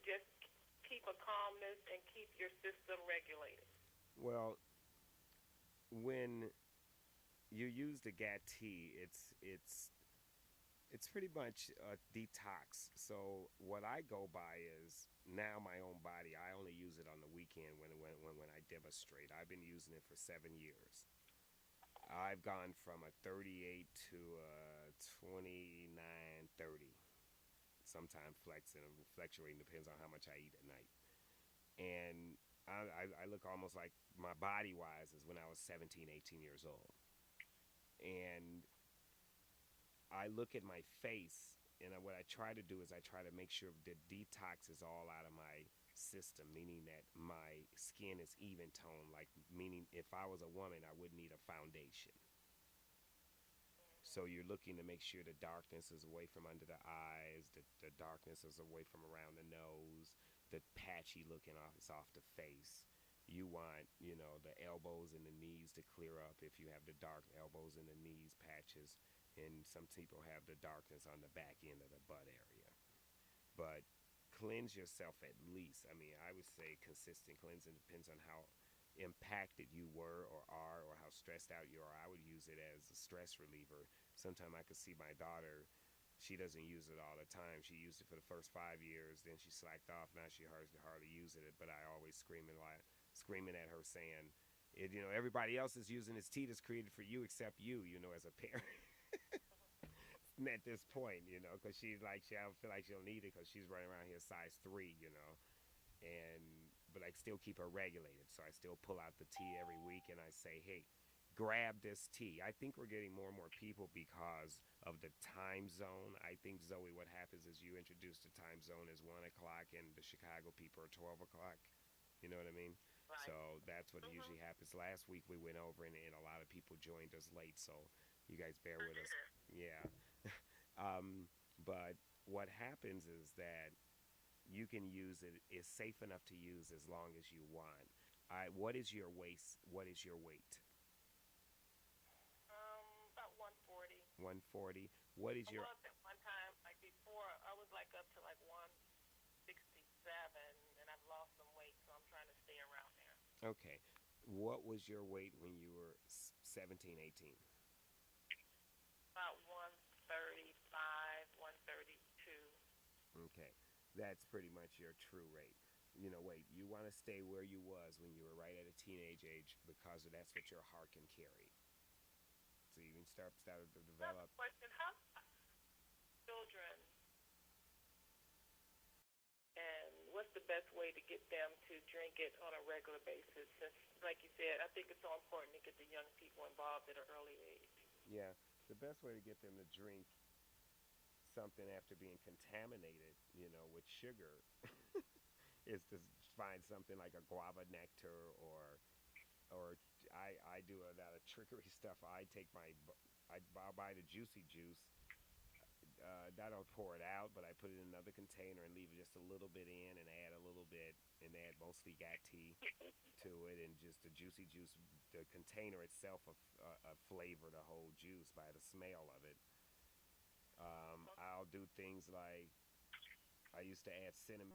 just keep a calmness and keep your system regulated? Well, when you use the Gat Tea, it's pretty much a detox. So what I go by is now my own body. I only use it on the weekend when I demonstrate. I've been using it for 7 years. I've gone from a 38 to a 29, 30. Sometimes flexing and fluctuating depends on how much I eat at night. And I look almost like my body wise is when I was 17, 18 years old. And I look at my face, and what I try to do is I try to make sure the detox is all out of my system, meaning that my skin is even tone. Like meaning, if I was a woman, I would need a foundation. So you're looking to make sure the darkness is away from under the eyes, the darkness is away from around the nose, the patchy looking off is off the face. You want, the elbows and the knees to clear up if you have the dark elbows and the knees patches. And some people have the darkness on the back end of the butt area. But cleanse yourself at least. I mean, I would say consistent cleansing depends on how impacted you were or are or how stressed out you are. I would use it as a stress reliever. Sometimes I could see my daughter, she doesn't use it all the time. She used it for the first 5 years, then she slacked off. Now she hardly uses it, but I always screaming at her saying, everybody else is using this tea that's created for you except you, as a parent. At this point, because she's like, I don't feel like she'll need it because she's running around here size 3, and but I still keep her regulated. So I still pull out the tea every week and I say, hey, grab this tea. I think we're getting more and more people because of the time zone. I think, Zoe, what happens is you introduce the time zone as 1 o'clock and the Chicago people are 12 o'clock. You know what I mean? Right. So that's what Mhm. usually happens. Last week we went over and a lot of people joined us late. So you guys bear I with us. did. Yeah. um, but what happens is that you can use it. It's safe enough to use as long as you want. What is your waist? What is your weight? About 140. 140. What is I your was at one time, like before, I was like up to like 167, and I've lost some weight, so I'm trying to stay around there. okay? What was your weight when you were 17, 18? About 135, 132. Okay, that's pretty much your true rate. Wait, you want to stay where you was when you were right at a teenage age because that's what your heart can carry. So you can start to Another develop. question: how children, and what's the best way to get them to drink it on a regular basis? Since, like you said, I think it's so important to get the young people involved at an early age. Yeah, the best way to get them to drink something after being contaminated, with sugar, is to find something like a guava nectar or I do a lot of trickery stuff. I'll buy the juicy juice. I don't pour it out, but I put it in another container and leave just a little bit in and add a little bit and add mostly Gat Tea to it and just the juicy juice. The container itself a flavor the whole juice by the smell of it. I'll do things like I used to add cinnamon